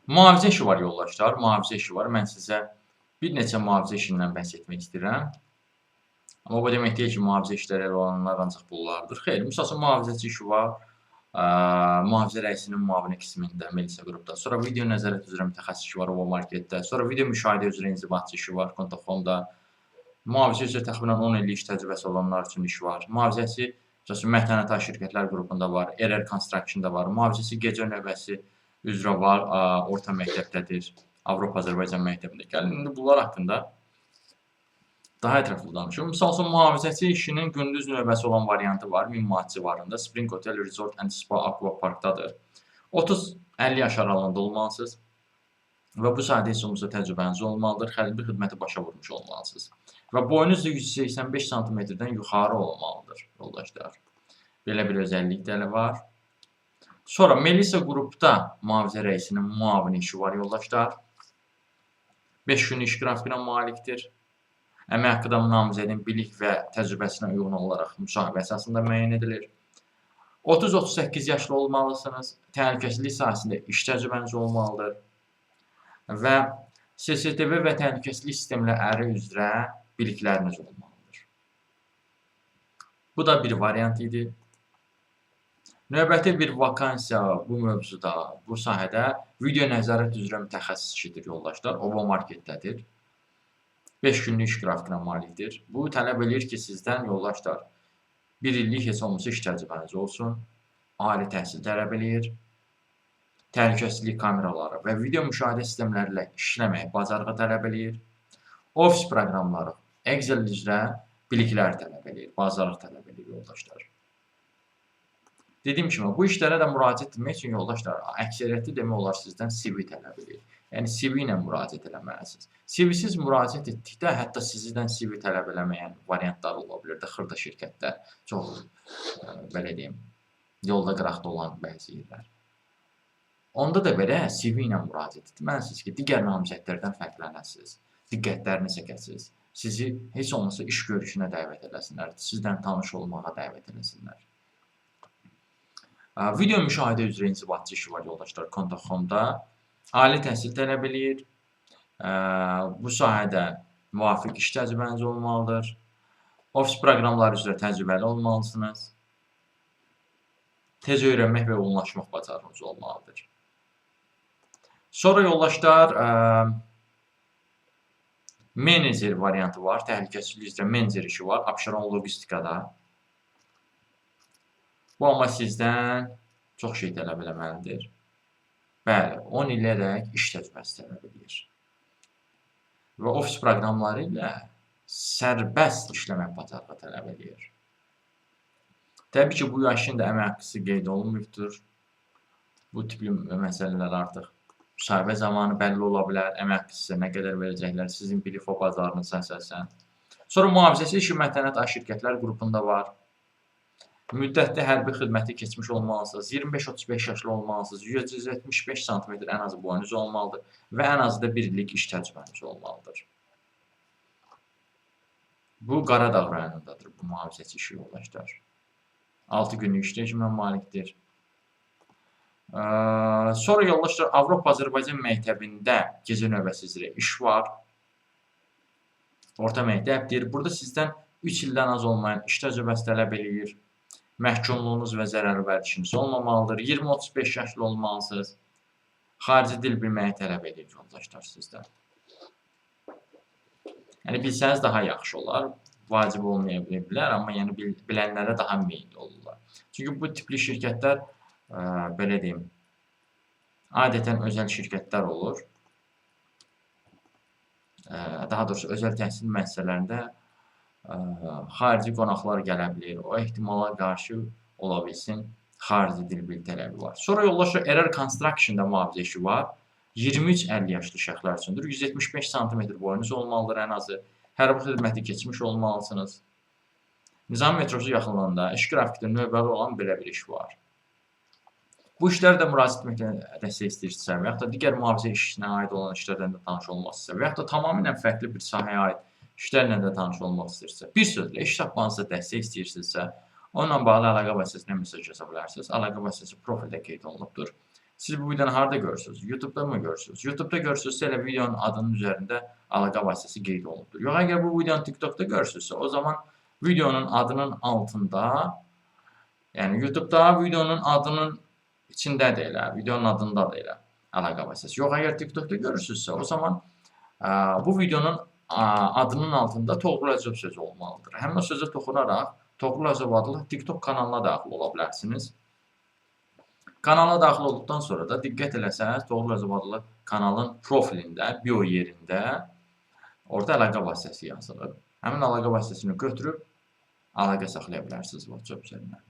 Mühafizə işi var yoldaşlar, mühafizə işi var. Mən sizə bir neçə mühafizə işindən bəhs etmək istəyirəm. Amma bu demək deyil ki, mühafizə işləri olanlar ancaq bunlardır. Xeyr, misal üçün mühafizəçi işi var. Mühafizə rəisinin müavini qismində Melisa qrupda. Sonra video nəzarət üzrə mütəxəssis işi var o marketdə. Sonra video müşahidə üzrə inzibatçı işi var Kontafonda. Mühafizə üzrə təxminən 10 illik iş təcrübəsi olanlar üçün iş var. Mühafizəçi mətanətli şirkətlər qrupunda var. RR Construction-da var. Mühafizəçi gecə növbəsi üzrə var. Orta məktəbdədir. Avropa Azərbaycan məktəbində. Gəlin indi bunlar haqqında daha ətraflı danışım. Misal üçün, mühafizəçi işinin gündüz növbəsi olan variantı var. 1000 manat civarında. Spring Hotel Resort and Spa Aqua Parkdadır. 30-50 yaş aralığında olmalısınız və bu sahədə heç olmasa təcrübəniz olmalıdır. Xərbi xidməti başa vurmuş olmalısınız. Və boyunuz da 185 sm-dən yuxarı olmalıdır, yoldaşlar. Belə bir özəllikləri var. Sonra Melisa qrupda mühafizə rəisinin müavini işi var, yoldaşlar. 5 gün iş qrafikinə malikdir. Əmək haqqı da namizədin bilik və təcrübəsinə uyğun olaraq müsahibə əsasında müəyyən edilir. 30-38 yaşlı olmalısınız. Təhlükəsizlik sahəsində iş təcrübəniz olmalıdır. Və CCTV və təhlükəsizlik sistemləri üzrə bilikləriniz olmalıdır. Bu da bir variant idi. Növbəti bir vakansiya bu mövzuda, bu sahədə video nəzarət üzrə mütəxəssis işidir, yoldaşlar. O, bu marketdədir. 5 günlük iş qrafikinə malikdir. Bu, tələb edir ki, sizdən, yoldaşlar, 1 illik heç olmasa iş təcrübəniz olsun, ali təhsil tələb edir, təhlükəsizlik kameraları və video müşahidə sistemləri ilə işləmək bacarığı tələb edir, ofis proqramları, Excel üzrə biliklər tələb edir, bacarıq tələb edir, yoldaşlar. Dediyim kimi, bu işlərə də müraciət etmək üçün, yoldaşlar, əksəriyyəti demək olar sizdən CV tələb edir. Yəni, CV ilə müraciət eləməlisiniz. CV-siz müraciət etdikdə, hətta sizdən CV tələb eləməyən variantlar ola bilər də, xırda şirkətlər, çox, belə deyim, yolda qıraqda olan bəzi yerlər. Onda da belə CV ilə müraciət etməlisiniz ki, digər namizədlərdən fərqlənəsiniz, diqqətlərini çəkəsiniz, sizi heç olmasa iş görüşünə dəvət eləsinlər, sizdən tanış olmağa dəvət eləsinlər. Video müşahidə üzrə inzibatçı işi var, yoldaşlar, Kontafonda. Ali təhsil tələb edir. Bu sahədə müvafiq iş təcrübəniz olmalıdır. Ofis proqramları üzrə təcrübəli olmalısınız. Tez öyrənmək və uyğunlaşmaq bacarığınız olmalıdır. Sonra, yoldaşlar, menecer variantı var. Təhlükəsizlik üzrə menecer işi var. Abşeron logistikada. Bu, amma sizdən çox şey tələb eləməlidir. Bəli, 10 ilədək iş təcrübəsi tələb edir. Və ofis proqramları ilə sərbəst işləmək bacarığı tələb edir. Təbii ki, bu yaşın da əmək haqqısı qeyd olunmuşdur. Bu tipli məsələlər artıq müsahibə zamanı bəlli ola bilər. Əmək haqqı sizə nə qədər verəcəklər, sizin bilik və bacarığınıza əsasən. Sonra mühafizəçi işi mətanətli şirkətlər qrupunda var. Müddətli hərbi xidməti keçmiş olmalısınız, 25-35 yaşlı olmalısınız, 175 sm ən azı boyunuz olmalıdır və ən azı da 1 illik iş təcrübəniz olmalıdır. Bu, Qaradağ rayonundadır bu mühafizəçi işi, yoldaşlar. 6 günlük iş rejimə malikdir. Sonra, yoldaşlar, Avropa Azərbaycan məktəbində gecə növbəsi üzrə iş var. Orta məktəbdir. Burada sizdən 3 ildən az olmayan iş təcrübəsi tələb edir. Məhkumluğunuz və zərər vərdişiniz olmamalıdır. 20-35 yaşlı olmalısınız. Xarici dil bilməyi tələb edir, yoldaşlar, sizdən. Yəni, bilsəniz daha yaxşı olar. Vacib olmaya bilər, amma yəni bilənlərə daha meyilli olurlar. Çünki bu tipli şirkətlər, belə deyim, adətən özəl şirkətlər olur. Daha doğrusu, özəl təhsil müəssisələrində xarici qonaqlar gələ bilir. O ehtimala qarşı ola bilsin, xarici dil bil tələbi var. Sonra, yoldaşlar, RR Construction-da mühafizə işi var. 23-50 yaşlı şəxslər üçündür. 175 sm boyunuz olmalıdır ən azı. Hərbi xidməti keçmiş olmalısınız. Nizam metrosu yaxınlığında iş qrafikdə növbəli olan belə bir iş var. Bu işlər də müraciət etməklə dəstək istəyirsinizsə və yaxud da digər mühafizə işinə aid olan işlərdən də tanış olmalısınızsa və yaxud da tamamilə fərqli bir sahəyə aid işlərlə də tanış olmaq istəyirsinizsə, bir sözlə iş tapmanızda dəstək istəyirsinizsə, onunla bağlı əlaqə vasitəsilə mesaj yaza bilərsiniz. Əlaqə vasitəsi profildə qeyd olunubdur. Siz bu videonu harda görürsünüz? YouTube-da mı görürsünüz? YouTube-da görürsünüzsə elə videonun adının üzərində əlaqə vasitəsi qeyd olunubdur. Yox, əgər bu videonu TikTok-da görürsünüzsə, o zaman videonun adının altında, yəni YouTube-da videonun adının içində də elə, videonun adında da elə əlaqə vasitəsi. Yox, əgər TikTok-da görürsünüzsə, o zaman bu videonun adının altında Toğrul Əcəb sözü olmalıdır. Həmin o sözə toxunaraq Toğrul Əcəb adlı TikTok kanalına daxil ola bilərsiniz. Kanala daxil olduqdan sonra da diqqət eləsəniz, Toğrul Əcəb adlı kanalın profilində, bio yerində orada əlaqə vasitəsi yazılıb. Həmin əlaqə vasitəsini götürüb əlaqə saxlaya bilərsiniz WhatsApp üzərindən.